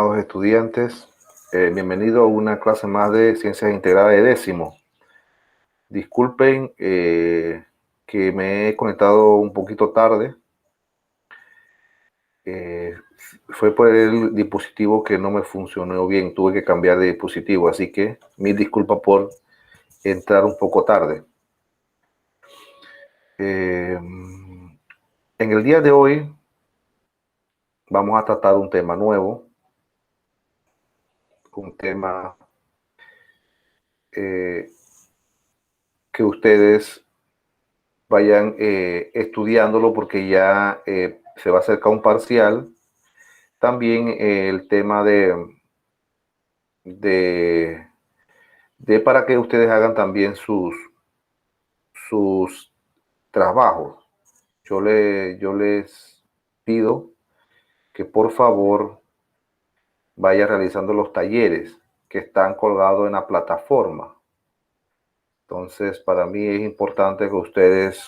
estimados estudiantes. Bienvenido a una clase más de Ciencias Integradas de décimo. Disculpen que me he conectado un poquito tarde. Fue por el dispositivo que no me funcionó bien. Tuve que cambiar de dispositivo, así que mil disculpas por entrar un poco tarde. En el día de hoy vamos a tratar un tema nuevo, un tema que ustedes vayan estudiándolo porque ya se va a acercar un parcial. También el tema de para que ustedes hagan también sus trabajos. Yo les pido que por favor vayan realizando los talleres que están colgados en la plataforma. Entonces, para mí es importante que ustedes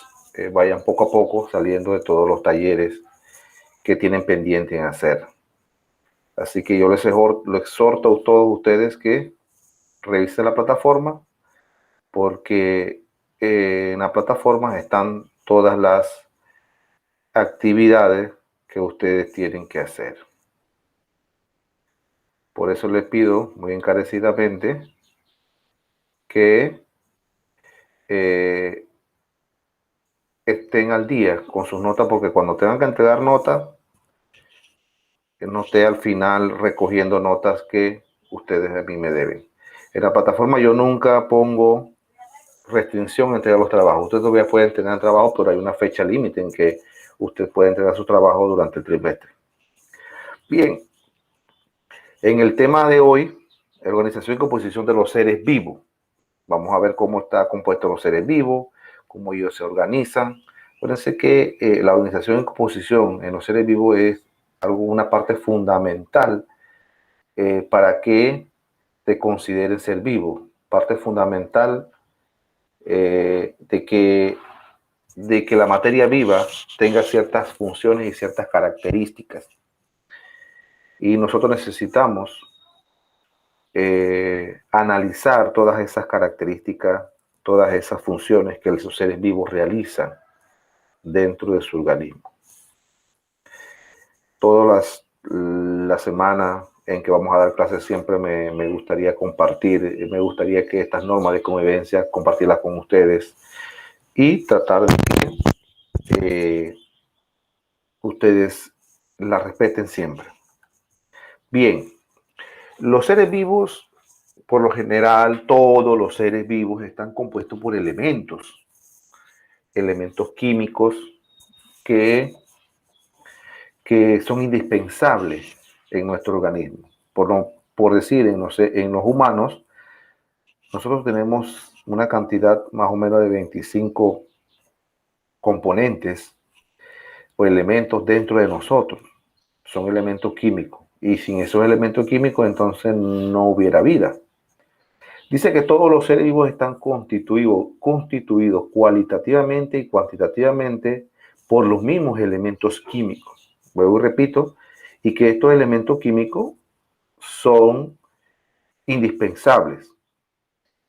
vayan poco a poco saliendo de todos los talleres que tienen pendiente en hacer. Así que yo les exhorto a todos ustedes que revisen la plataforma, porque en la plataforma están todas las actividades que ustedes tienen que hacer. Por eso les pido muy encarecidamente que estén al día con sus notas, porque cuando tengan que entregar notas, que no esté al final recogiendo notas que ustedes a mí me deben. En la plataforma yo nunca pongo restricción en entregar los trabajos. Ustedes todavía pueden tener trabajo, pero hay una fecha límite en que usted puede entregar su trabajo durante el trimestre. Bien, en el tema de hoy, organización y composición de los seres vivos. Vamos a ver cómo está compuesto los seres vivos, cómo ellos se organizan. Acuérdense que la organización y composición en los seres vivos es una parte fundamental para que te consideren ser vivo. Parte fundamental de que la materia viva tenga ciertas funciones y ciertas características. Y nosotros necesitamos analizar todas esas características, todas esas funciones que los seres vivos realizan dentro de su organismo. Todas las semanas en que vamos a dar clases siempre me gustaría compartir, me gustaría que estas normas de convivencia compartirlas con ustedes y tratar de que ustedes las respeten siempre. Bien, los seres vivos, por lo general, todos los seres vivos están compuestos por elementos químicos que son indispensables en nuestro organismo. Por decir, en los humanos, nosotros tenemos una cantidad más o menos de 25 componentes o elementos dentro de nosotros. Son elementos químicos. Y sin esos elementos químicos, entonces no hubiera vida. Dice que todos los seres vivos están constituidos cualitativamente y cuantitativamente por los mismos elementos químicos. Vuelvo y repito, y que estos elementos químicos son indispensables.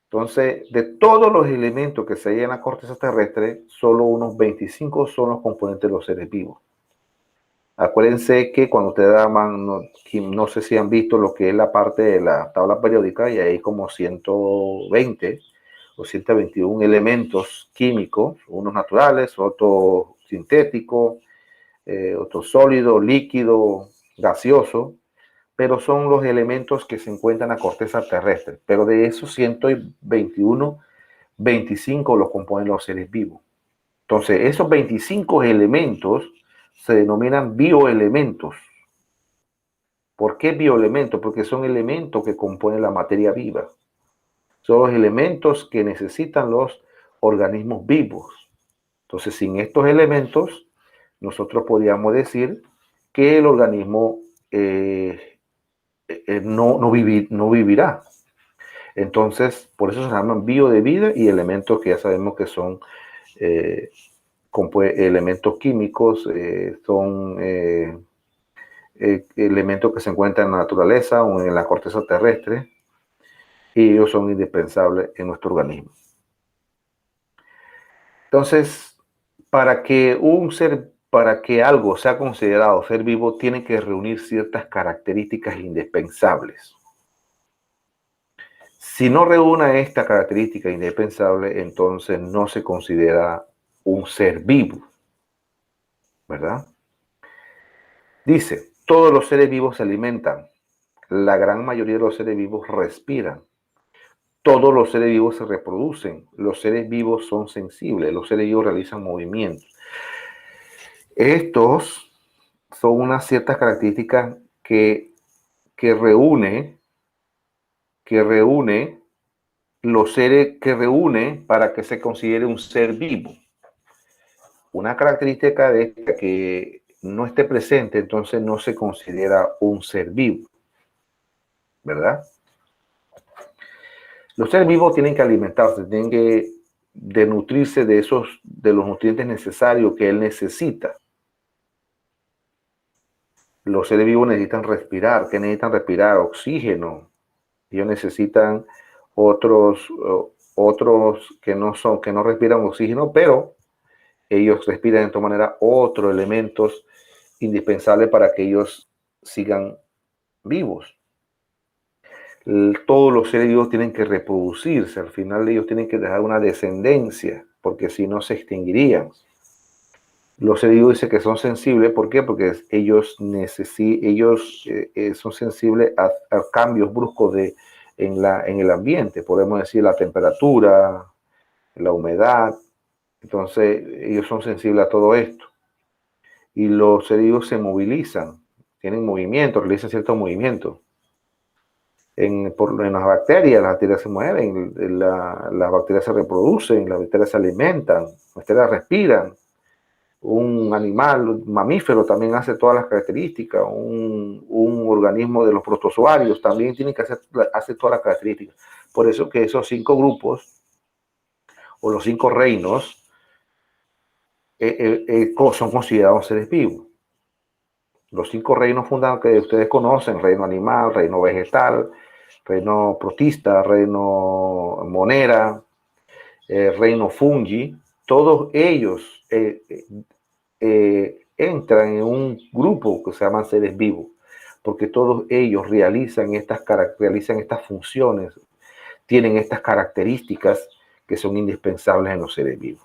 Entonces, de todos los elementos que se hallan en la corteza terrestre, solo unos 25 son los componentes de los seres vivos. Acuérdense que cuando ustedes daban, no sé si han visto lo que es la parte de la tabla periódica, y hay como 120 o 121 elementos químicos, unos naturales, otros sintéticos, otros sólidos, líquidos, gaseosos, pero son los elementos que se encuentran en la corteza terrestre. Pero de esos 121, 25 los componen los seres vivos. Entonces, esos 25 elementos se denominan bioelementos. ¿Por qué bioelementos? Porque son elementos que componen la materia viva. Son los elementos que necesitan los organismos vivos. Entonces, sin estos elementos, nosotros podríamos decir que el organismo no vivirá. Entonces, por eso se llaman bio de vida y elementos que ya sabemos que son elementos químicos, son elementos que se encuentran en la naturaleza o en la corteza terrestre, y ellos son indispensables en nuestro organismo. Entonces, para que algo sea considerado ser vivo, tiene que reunir ciertas características indispensables. Si no reúne esta característica indispensable, entonces no se considera un ser vivo, ¿verdad? Dice, todos los seres vivos se alimentan. La gran mayoría de los seres vivos respiran. Todos los seres vivos se reproducen. Los seres vivos son sensibles. Los seres vivos realizan movimientos. Estos son unas ciertas características que reúne los seres que reúne para que se considere un ser vivo. Una característica de esta que no esté presente, entonces no se considera un ser vivo, ¿verdad? Los seres vivos tienen que alimentarse, tienen que nutrirse de los nutrientes necesarios que él necesita. Los seres vivos necesitan respirar. ¿Qué necesitan respirar? Oxígeno. Ellos necesitan otros que no respiran oxígeno, pero ellos respiran de todas maneras otros elementos indispensables para que ellos sigan vivos. Todos los seres vivos tienen que reproducirse. Al final ellos tienen que dejar una descendencia, porque si no se extinguirían. Los seres vivos dicen que son sensibles. ¿Por qué? Porque ellos son sensibles a cambios bruscos en el ambiente. Podemos decir la temperatura, la humedad. Entonces ellos son sensibles a todo esto. Y los seres vivos se movilizan, tienen movimiento, realizan ciertos movimientos. En las bacterias se mueven, las bacterias se reproducen, las bacterias se alimentan, las bacterias respiran. Un animal, un mamífero también hace todas las características, un organismo de los protozoarios también tiene que hacer todas las características. Por eso que esos 5 grupos o los 5 reinos son considerados seres vivos. Los 5 reinos fundados que ustedes conocen: reino animal, reino vegetal, reino protista, reino monera, reino fungi, todos ellos entran en un grupo que se llaman seres vivos, porque todos ellos realizan estas funciones, tienen estas características que son indispensables en los seres vivos.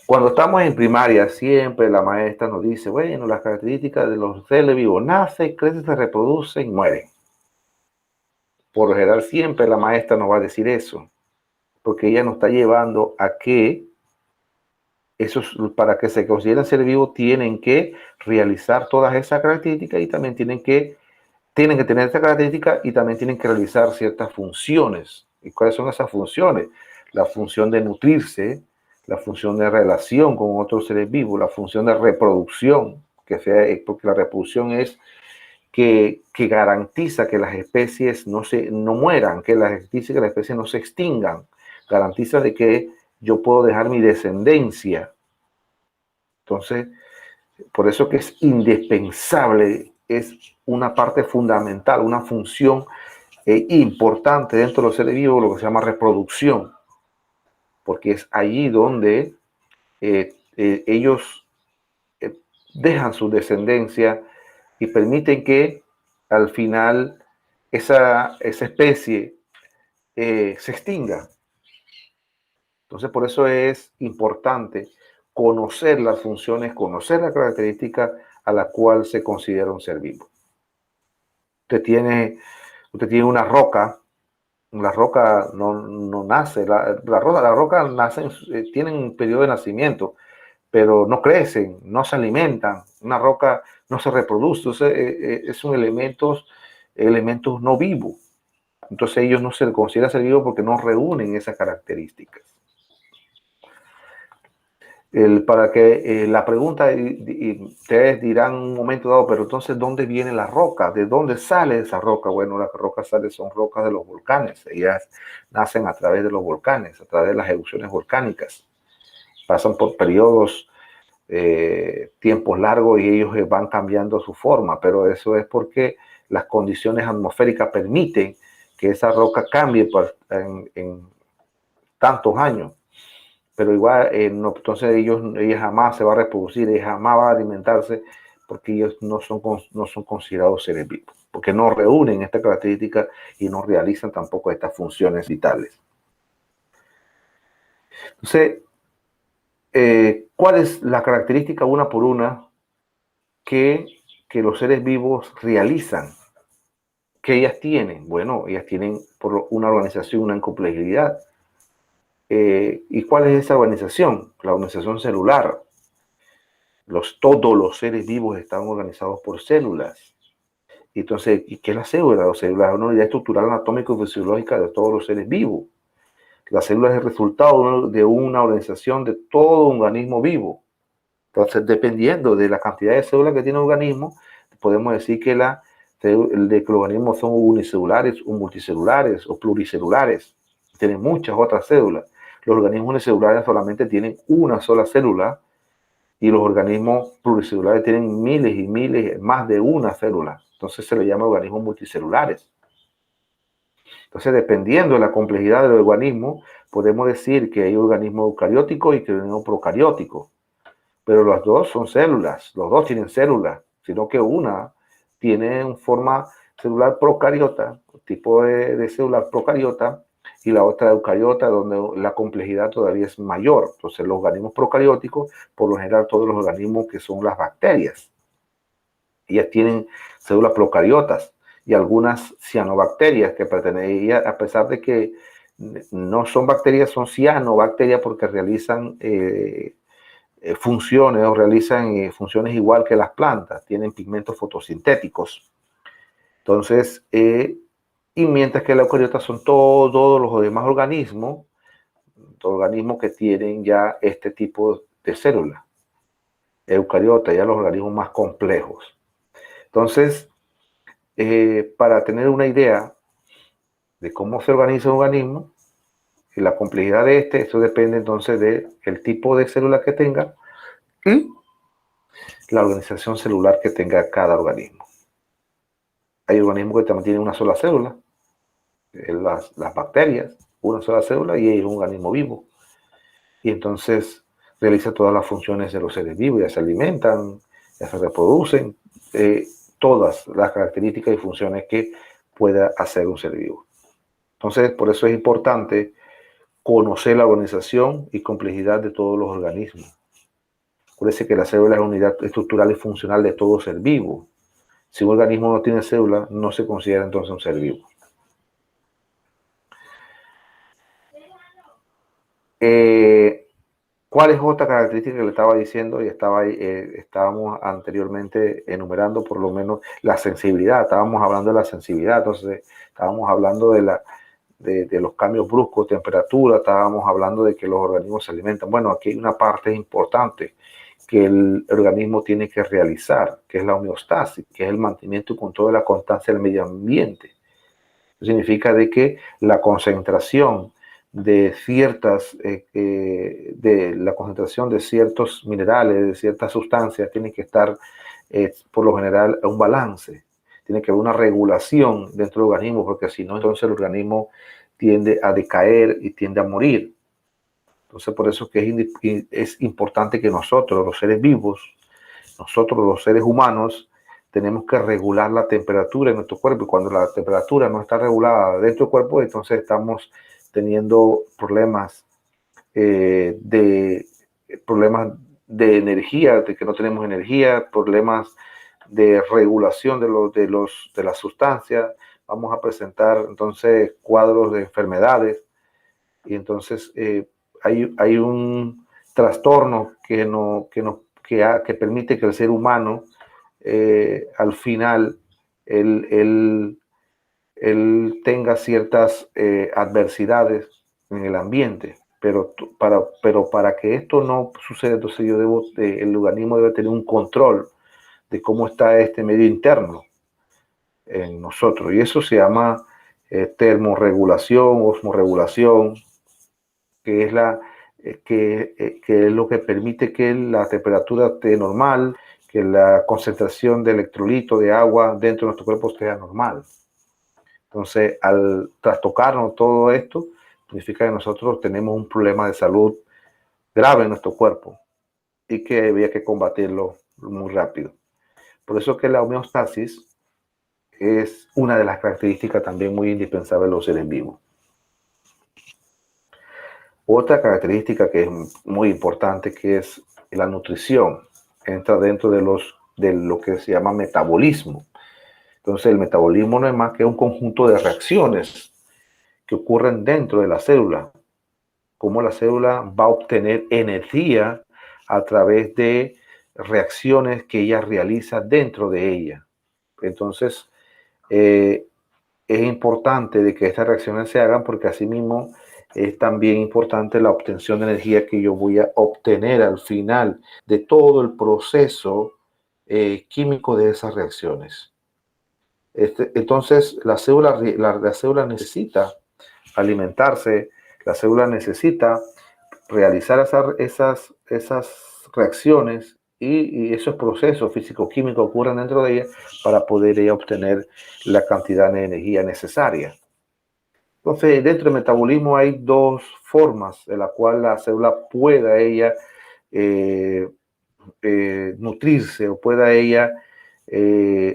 Cuando estamos en primaria, siempre la maestra nos dice, bueno, las características de los seres vivos: nacen, crecen, se reproducen y mueren. Por lo general, siempre la maestra nos va a decir eso, porque ella nos está llevando a que para que se consideren seres vivos, tienen que realizar todas esas características y también tienen que tener estas características y también tienen que realizar ciertas funciones. ¿Y cuáles son esas funciones? La función de nutrirse, la función de relación con otros seres vivos, la función de reproducción, porque la reproducción es que garantiza que las especies no mueran, que las especies no se extingan, garantiza de que yo puedo dejar mi descendencia. Entonces, por eso que es indispensable, es una parte fundamental, una función importante dentro de los seres vivos, lo que se llama reproducción, porque es allí donde ellos dejan su descendencia y permiten que al final esa especie se extinga. Entonces, por eso es importante conocer las funciones, conocer la característica a la cual se considera un ser vivo. Usted tiene una roca. La roca no nace, la roca nace, tienen un periodo de nacimiento, pero no crecen, no se alimentan. Una roca no se reproduce, entonces, son elementos no vivos. Entonces ellos no se consideran ser vivos porque no reúnen esas características. La pregunta, y ustedes dirán en un momento dado, pero entonces, ¿dónde viene la roca? ¿De dónde sale esa roca? Bueno, las rocas son rocas de los volcanes. Ellas nacen a través de los volcanes, a través de las erupciones volcánicas. Pasan por periodos tiempos largos y ellos van cambiando su forma, pero eso es porque las condiciones atmosféricas permiten que esa roca cambie en tantos años. Pero igual, no, entonces ella jamás se va a reproducir, ella jamás va a alimentarse, porque ellos no son considerados seres vivos, porque no reúnen esta característica y no realizan tampoco estas funciones vitales. Entonces, ¿cuál es la característica una por una que los seres vivos realizan? ¿Qué ellas tienen? Bueno, ellas tienen por una organización, una complejidad. ¿Y cuál es esa organización? La organización celular. Todos los seres vivos están organizados por células. Entonces, ¿qué es la célula? La célula es una unidad estructural anatómica y fisiológica de todos los seres vivos. La célula es el resultado de una organización de todo un organismo vivo. Entonces, dependiendo de la cantidad de células que tiene el organismo, podemos decir que los organismos son unicelulares o multicelulares o pluricelulares. Tienen muchas otras células. Los organismos unicelulares solamente tienen una sola célula y los organismos pluricelulares tienen miles y miles, más de una célula. Entonces se le llama organismos multicelulares. Entonces, dependiendo de la complejidad del organismo, podemos decir que hay organismos eucarióticos y que hay organismos procarióticos. Pero los dos son células, los dos tienen células, sino que una tiene una forma celular procariota, tipo de célula procariota, y la otra eucariota, donde la complejidad todavía es mayor. Entonces, los organismos procarióticos, por lo general, todos los organismos que son las bacterias, ellas tienen células procariotas y algunas cianobacterias que pertenecen, a pesar de que no son bacterias, son cianobacterias porque realizan funciones o realizan funciones igual que las plantas, tienen pigmentos fotosintéticos. Entonces, y mientras que las eucariotas son todos los demás organismos que tienen ya este tipo de células. Eucariotas, ya los organismos más complejos. Entonces, para tener una idea de cómo se organiza un organismo y la complejidad de eso depende entonces del tipo de célula que tenga y la organización celular que tenga cada organismo. Hay organismos que también tienen una sola célula, las bacterias, una sola célula, y es un organismo vivo. Y entonces realiza todas las funciones de los seres vivos, ya se alimentan, ya se reproducen, todas las características y funciones que pueda hacer un ser vivo. Entonces, por eso es importante conocer la organización y complejidad de todos los organismos. Acuérdense que la célula es la unidad estructural y funcional de todo ser vivo. Si un organismo no tiene célula, no se considera entonces un ser vivo. ¿Cuál es otra característica que le estaba diciendo? Y estábamos anteriormente enumerando por lo menos la sensibilidad. Estábamos hablando de la sensibilidad, entonces estábamos hablando de los cambios bruscos de temperatura, estábamos hablando de que los organismos se alimentan. Bueno, aquí hay una parte importante que el organismo tiene que realizar, que es la homeostasis, que es el mantenimiento y control de la constancia del medio ambiente. Eso significa de que la concentración de la concentración de ciertos minerales, de ciertas sustancias, tiene que estar por lo general a un balance. Tiene que haber una regulación dentro del organismo, porque si no, entonces el organismo tiende a decaer y tiende a morir. Entonces, por eso que es importante que nosotros, los seres vivos, nosotros los seres humanos, tenemos que regular la temperatura en nuestro cuerpo. Y cuando la temperatura no está regulada dentro del cuerpo, entonces estamos teniendo problemas de energía, de que no tenemos energía, problemas de regulación de las sustancias. Vamos a presentar entonces cuadros de enfermedades y entonces hay un trastorno que permite que el ser humano al final él tenga ciertas adversidades en el ambiente, pero para que esto no suceda, entonces el organismo debe tener un control de cómo está este medio interno en nosotros, y eso se llama termorregulación, osmorregulación, que es que es lo que permite que la temperatura esté normal, que la concentración de electrolito de agua dentro de nuestro cuerpo esté normal. Entonces, al trastocarnos todo esto, significa que nosotros tenemos un problema de salud grave en nuestro cuerpo y que había que combatirlo muy rápido. Por eso que la homeostasis es una de las características también muy indispensables de los seres vivos. Otra característica que es muy importante, que es la nutrición, entra dentro de lo que se llama metabolismo. Entonces, el metabolismo no es más que un conjunto de reacciones que ocurren dentro de la célula. Cómo la célula va a obtener energía a través de reacciones que ella realiza dentro de ella. Entonces, es importante de que estas reacciones se hagan porque asimismo es también importante la obtención de energía que yo voy a obtener al final de todo el proceso químico de esas reacciones. Entonces, la célula necesita alimentarse, la célula necesita realizar esas reacciones y esos procesos físico-químicos ocurren dentro de ella para poder ella obtener la cantidad de energía necesaria. Entonces, dentro del metabolismo hay dos formas en la cual la célula pueda ella nutrirse o pueda ella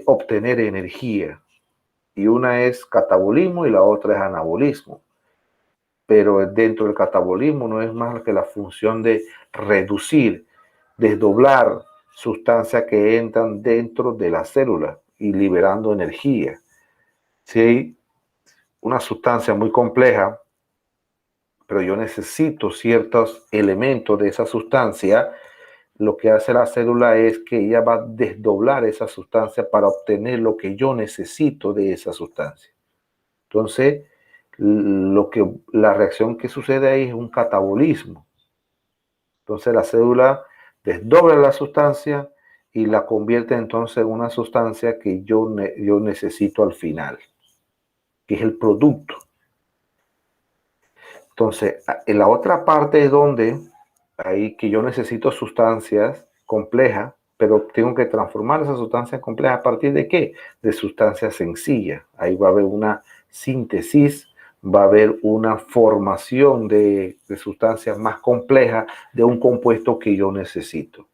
obtener energía. Y una es catabolismo y la otra es anabolismo. Pero dentro del catabolismo no es más que la función de reducir, desdoblar sustancias que entran dentro de la célula y liberando energía. Si hay una sustancia muy compleja, pero yo necesito ciertos elementos de esa sustancia, lo que hace la célula es que ella va a desdoblar esa sustancia para obtener lo que yo necesito de esa sustancia. Entonces, la reacción que sucede ahí es un catabolismo. Entonces la célula desdobla la sustancia y la convierte entonces en una sustancia que yo necesito al final, que es el producto. Entonces, en la otra parte es donde ahí que yo necesito sustancias complejas, pero tengo que transformar esas sustancias complejas a partir de ¿qué? De sustancias sencillas. Ahí va a haber una síntesis, va a haber una formación de sustancias más complejas de un compuesto que yo necesito.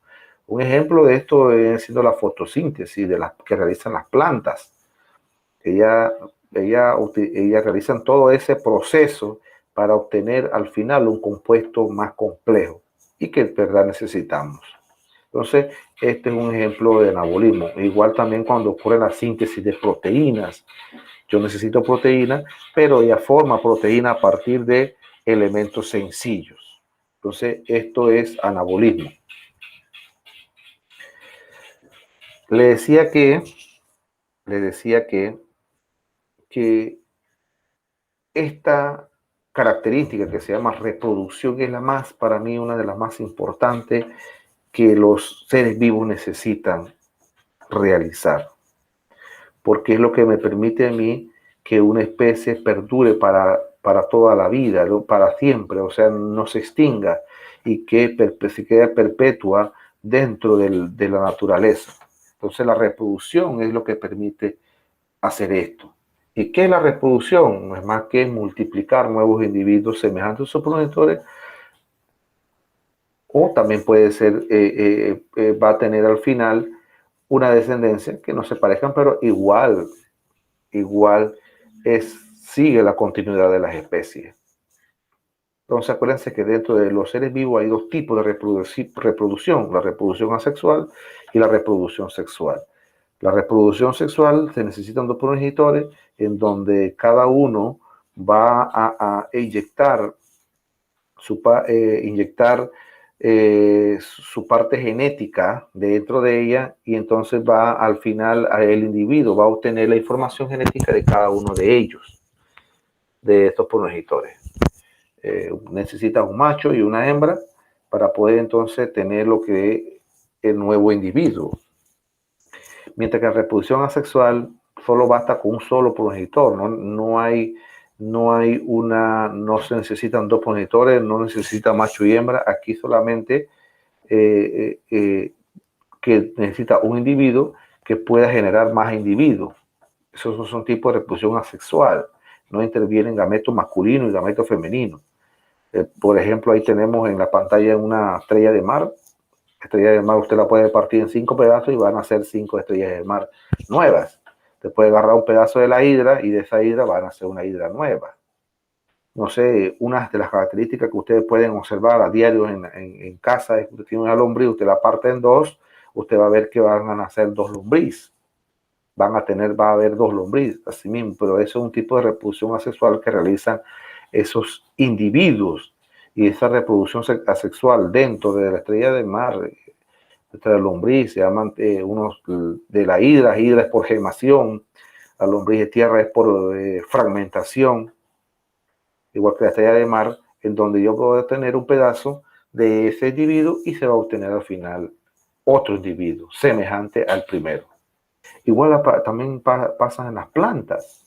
Un ejemplo de esto viene siendo la fotosíntesis que realizan las plantas. Ellas realizan todo ese proceso para obtener al final un compuesto más complejo y que en verdad necesitamos. Entonces, este es un ejemplo de anabolismo. Igual también cuando ocurre la síntesis de proteínas. Yo necesito proteína, pero ella forma proteína a partir de elementos sencillos. Entonces, esto es anabolismo. Le decía que esta característica que se llama reproducción es para mí, una de las más importantes que los seres vivos necesitan realizar, porque es lo que me permite a mí que una especie perdure para toda la vida, para siempre, o sea, no se extinga y que se quede perpetua dentro de la naturaleza. Entonces la reproducción es lo que permite hacer esto. ¿Y qué es la reproducción? No es más que multiplicar nuevos individuos semejantes a sus progenitores, o también puede ser, va a tener al final una descendencia que no se parezcan, pero igual sigue la continuidad de las especies. Entonces acuérdense que dentro de los seres vivos hay dos tipos de reproducción, la reproducción asexual y la reproducción sexual. La reproducción sexual se necesitan dos progenitores en donde cada uno va a inyectar su parte genética dentro de ella y entonces va al final el individuo va a obtener la información genética de cada uno de ellos, de estos progenitores. Necesita un macho y una hembra para poder entonces tener lo que es el nuevo individuo. Mientras que en reproducción asexual solo basta con un solo progenitor, no hay no se necesitan dos progenitores, no necesita macho y hembra. Aquí solamente que necesita un individuo que pueda generar más individuos. Esos son tipos de reproducción asexual. No intervienen gametos masculinos y gametos femeninos. Por ejemplo, ahí tenemos en la pantalla una estrella de mar. Estrella de mar usted la puede partir en 5 pedazos y van a ser 5 estrellas de mar nuevas. Usted puede agarrar un pedazo de la hidra y de esa hidra van a ser una hidra nueva. No sé, una de las características que ustedes pueden observar a diario en casa es que usted tiene una lombriz, usted la parte en dos, usted va a ver que van a nacer dos lombrices. Va a haber dos lombrices, así mismo, pero eso es un tipo de reproducción asexual que realizan esos individuos. Y esa reproducción asexual dentro de la estrella de mar, de la lombriz, se llaman unos de la hidra es por gemación, la lombriz de tierra es por fragmentación, igual que la estrella de mar, en donde yo puedo tener un pedazo de ese individuo y se va a obtener al final otro individuo semejante al primero. Igual también pasa en las plantas.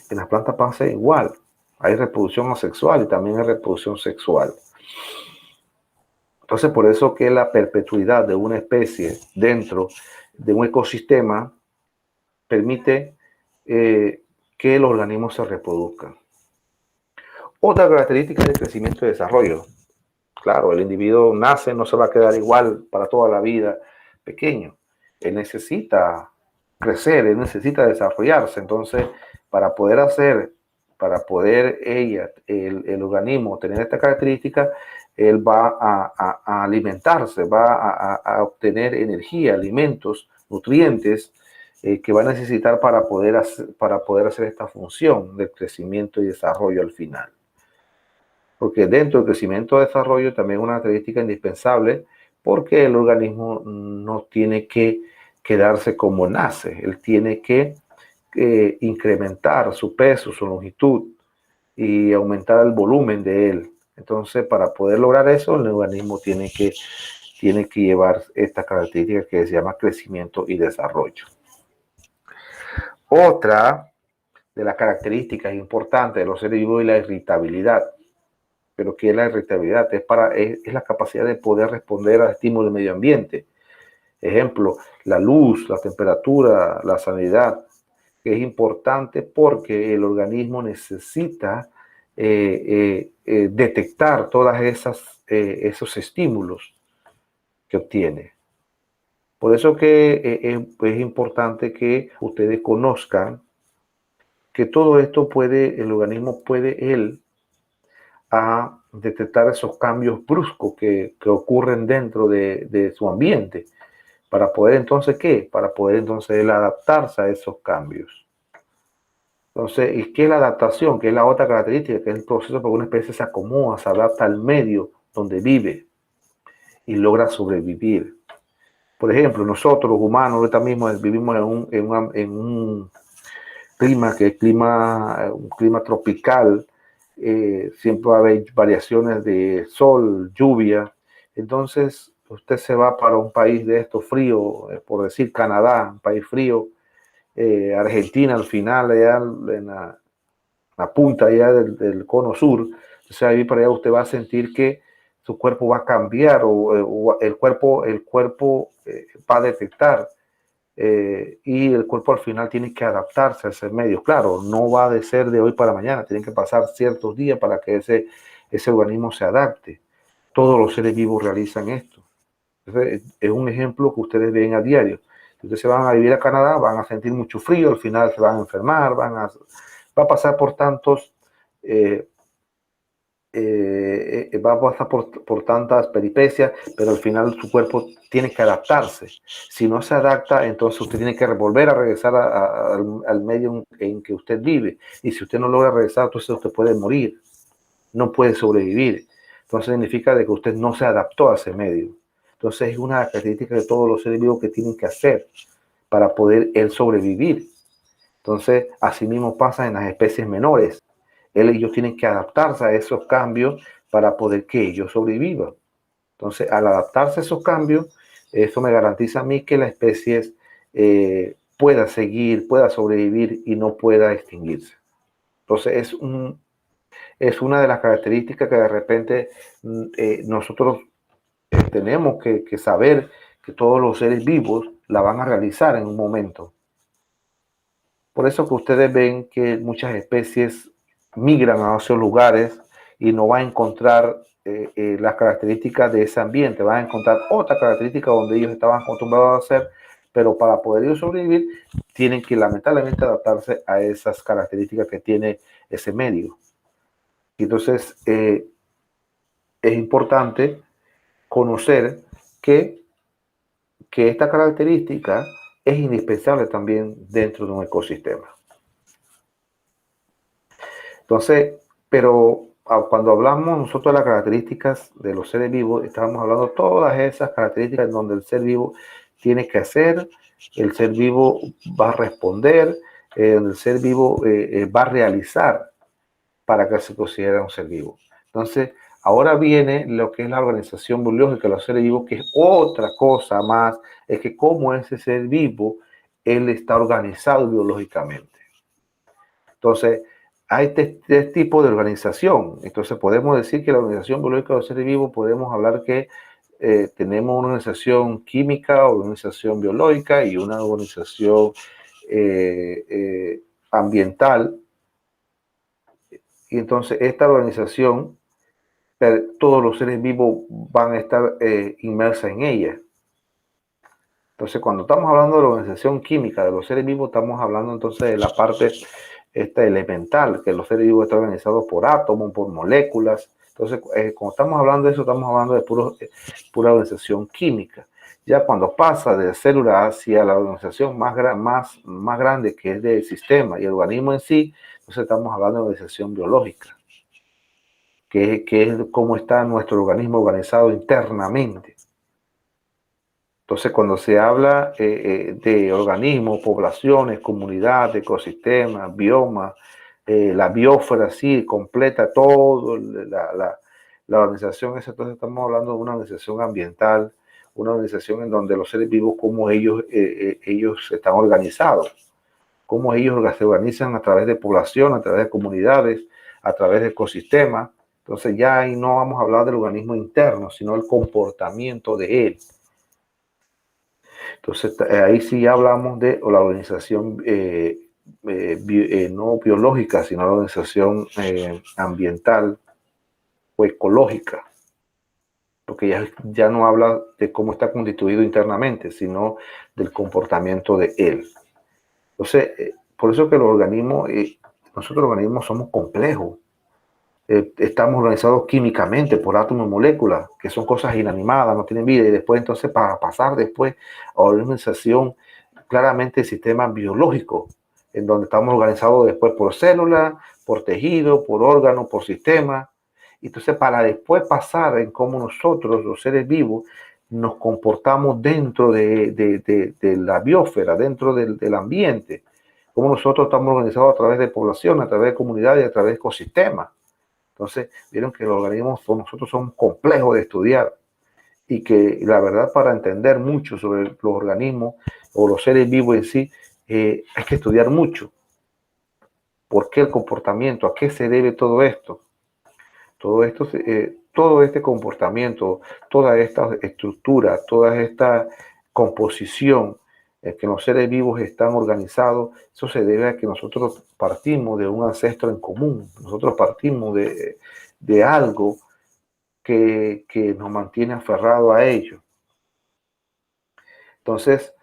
En las plantas pasa igual. Hay reproducción asexual y también hay reproducción sexual. Entonces, por eso que la perpetuidad de una especie dentro de un ecosistema permite que los organismos se reproduzcan. Otra característica es el crecimiento y desarrollo. Claro, el individuo nace, no se va a quedar igual para toda la vida pequeño. Él necesita crecer, él necesita desarrollarse. Entonces, para poder el organismo tener esta característica, él va a alimentarse, va a obtener energía, alimentos, nutrientes que va a necesitar para poder hacer esta función de crecimiento y desarrollo al final. Porque dentro del crecimiento y desarrollo también es una característica indispensable, porque el organismo no tiene que quedarse como nace, él tiene que incrementar su peso, su longitud y aumentar el volumen de él. Entonces, para poder lograr eso, el organismo tiene que llevar esta característica que se llama crecimiento y desarrollo. Otra de las características importantes de los seres vivos es la irritabilidad. Pero ¿qué es la irritabilidad? Es la capacidad de poder responder al estímulo del medio ambiente. Ejemplo, la luz, la temperatura, la sanidad, que es importante porque el organismo necesita detectar todos esos estímulos que obtiene. Por eso que es importante que ustedes conozcan que todo esto el organismo puede a detectar esos cambios bruscos que ocurren dentro de su ambiente, para poder entonces, ¿qué? Para poder entonces él adaptarse a esos cambios. Entonces, ¿y qué es la adaptación? Que es la otra característica, que es el proceso por que una especie se acomoda, se adapta al medio donde vive y logra sobrevivir. Por ejemplo, nosotros los humanos ahorita mismo vivimos en un clima que es un clima tropical. Siempre va a haber variaciones de sol, lluvia. Entonces, usted se va para un país de estos frío, por decir Canadá, un país frío, Argentina al final, allá en la punta allá del cono sur. Entonces, ahí para allá usted va a sentir que su cuerpo va a cambiar o el cuerpo va a detectar. Y el cuerpo al final tiene que adaptarse a ese medio. Claro, no va a ser de hoy para mañana, tienen que pasar ciertos días para que ese organismo se adapte. Todos los seres vivos realizan esto. Entonces, es un ejemplo que ustedes ven a diario. Si ustedes se van a vivir a Canadá, van a sentir mucho frío, al final se van a enfermar, va a pasar por tantos va a pasar por tantas peripecias, pero al final su cuerpo tiene que adaptarse. Si no se adapta, entonces usted tiene que volver a regresar al medio en que usted vive. Y si usted no logra regresar, entonces usted puede morir, no puede sobrevivir. Entonces significa de que usted no se adaptó a ese medio. Entonces es una característica de todos los seres vivos que tienen que hacer para poder él sobrevivir. Entonces, así mismo pasa en las especies menores. Ellos tienen que adaptarse a esos cambios para poder que ellos sobrevivan. Entonces, al adaptarse a esos cambios, eso me garantiza a mí que la especie pueda seguir, pueda sobrevivir y no pueda extinguirse. Entonces es una de las características que de repente nosotros tenemos que saber que todos los seres vivos la van a realizar en un momento. Por eso que ustedes ven que muchas especies migran a esos lugares y no van a encontrar las características de ese ambiente, van a encontrar otra característica donde ellos estaban acostumbrados a hacer, pero para poder ellos sobrevivir tienen que lamentablemente adaptarse a esas características que tiene ese medio. Entonces es importante conocer que esta característica es indispensable también dentro de un ecosistema. Entonces, pero cuando hablamos nosotros de las características de los seres vivos, estamos hablando de todas esas características en donde el ser vivo tiene que hacer, el ser vivo va a responder, donde el ser vivo va a realizar para que se considere un ser vivo. Entonces, ahora viene lo que es la organización biológica de los seres vivos, que es otra cosa más, es que cómo ese ser vivo, él está organizado biológicamente. Entonces, hay tres tipos de organización. Entonces, podemos decir que la organización biológica de los seres vivos, podemos hablar que tenemos una organización química, organización biológica y una organización ambiental. Y entonces, esta organización, todos los seres vivos van a estar inmersos en ella. Entonces, cuando estamos hablando de la organización química de los seres vivos, estamos hablando entonces de la parte elemental, que los seres vivos están organizados por átomos, por moléculas. Entonces, cuando estamos hablando de eso, estamos hablando de pura organización química. Ya cuando pasa de célula hacia la organización más grande, que es del sistema y el organismo en sí, entonces estamos hablando de organización biológica, que es cómo está nuestro organismo organizado internamente. Entonces, cuando se habla de organismos, poblaciones, comunidades, ecosistemas, biomas, la biosfera así, completa todo, la organización esa, entonces estamos hablando de una organización ambiental, una organización en donde los seres vivos, cómo ellos están organizados, cómo ellos se organizan a través de población, a través de comunidades, a través de ecosistemas. Entonces ya ahí no vamos a hablar del organismo interno, sino el comportamiento de él. Entonces, ahí sí hablamos de la organización no biológica, sino la organización ambiental o ecológica, porque ya no habla de cómo está constituido internamente, sino del comportamiento de él. Entonces, por eso que nosotros los organismos somos complejos. Estamos organizados químicamente por átomos y moléculas, que son cosas inanimadas, no tienen vida, y después entonces para pasar después a una organización claramente de sistema biológico, en donde estamos organizados después por células, por tejido, por órganos, por sistema. Entonces, para después pasar en cómo nosotros, los seres vivos, nos comportamos dentro de la biosfera, dentro del ambiente, cómo nosotros estamos organizados a través de población, a través de comunidades, a través de ecosistemas. Entonces, vieron que los organismos nosotros somos complejos de estudiar y que la verdad para entender mucho sobre los organismos o los seres vivos en sí, hay que estudiar mucho. ¿Por qué el comportamiento? ¿A qué se debe todo esto? Todo esto, todo este comportamiento, toda esta estructura, toda esta composición que los seres vivos están organizados, eso se debe a que nosotros partimos de un ancestro en común, nosotros partimos de algo que nos mantiene aferrados a ello. Entonces,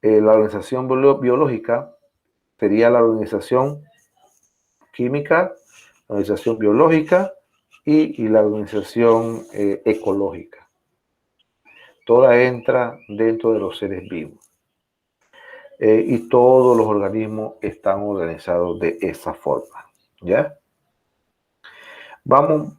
la organización biológica sería la organización química, la organización biológica y la organización ecológica. Toda entra dentro de los seres vivos. Y todos los organismos están organizados de esa forma. ¿Ya? Vamos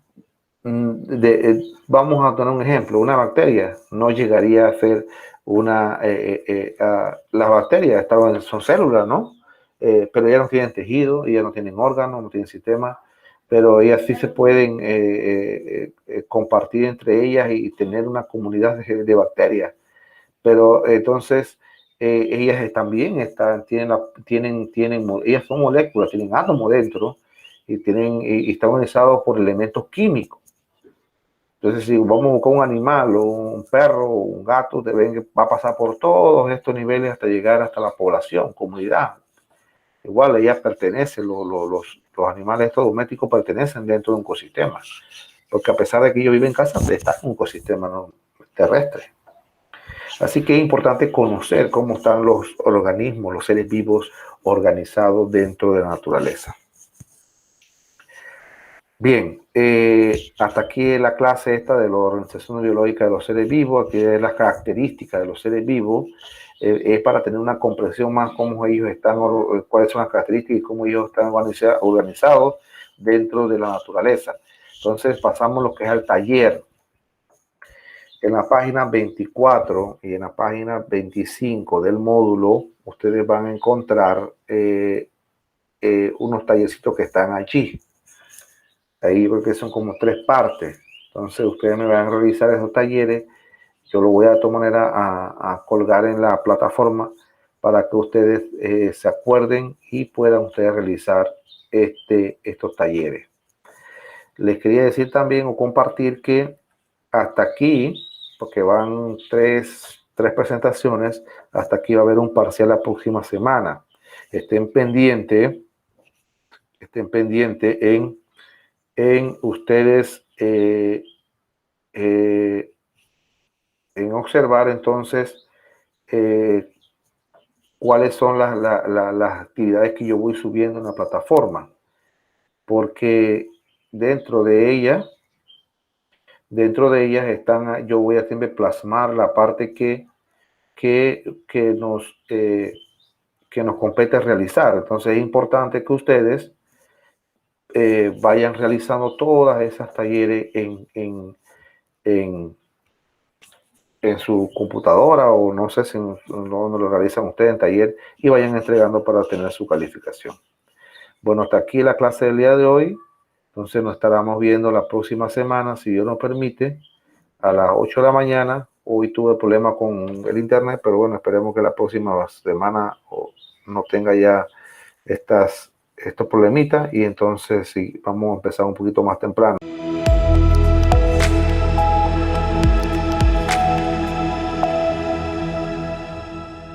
a tener un ejemplo. Una bacteria no llegaría a ser las bacterias son células, ¿no? Pero ellas no tienen tejido, ellas no tienen órganos, no tienen sistema, pero ellas sí se pueden compartir entre ellas y tener una comunidad de bacterias. Pero entonces ellas también ellas son moléculas, tienen átomos dentro y está organizado por elementos químicos. Entonces, si vamos a buscar un animal, o un perro, o un gato, va a pasar por todos estos niveles hasta llegar hasta la población, comunidad. Igual ellas pertenecen, los animales estos domésticos pertenecen dentro de un ecosistema, porque a pesar de que ellos viven en casa, está en un ecosistema, ¿no?, terrestre. Así que es importante conocer cómo están los organismos, los seres vivos organizados dentro de la naturaleza. Bien, hasta aquí la clase esta de la organización biológica de los seres vivos. Aquí es las características de los seres vivos. Es para tener una comprensión más cómo ellos están, cuáles son las características y cómo ellos están organizados dentro de la naturaleza. Entonces pasamos a lo que es el taller. En la página 24 y en la página 25 del módulo, ustedes van a encontrar unos tallercitos que están allí. Ahí porque son como 3 partes. Entonces ustedes me van a realizar esos talleres. Yo lo voy a de todas maneras a colgar en la plataforma para que ustedes se acuerden y puedan ustedes realizar estos talleres. Les quería decir también o compartir que hasta aquí, porque van tres presentaciones, hasta aquí va a haber un parcial la próxima semana. Estén pendientes en ustedes en observar entonces cuáles son las actividades que yo voy subiendo en la plataforma, porque dentro de ellas están, yo voy a siempre plasmar la parte que nos compete realizar. Entonces es importante que ustedes vayan realizando todas esas talleres en su computadora, o no sé si no lo realizan ustedes en taller, y vayan entregando para obtener su calificación. Bueno, hasta aquí la clase del día de hoy. Entonces nos estaremos viendo la próxima semana, si Dios nos permite, a las 8 de la mañana. Hoy tuve problemas con el internet, pero bueno, esperemos que la próxima semana no tenga ya estos problemitas, y entonces sí, vamos a empezar un poquito más temprano.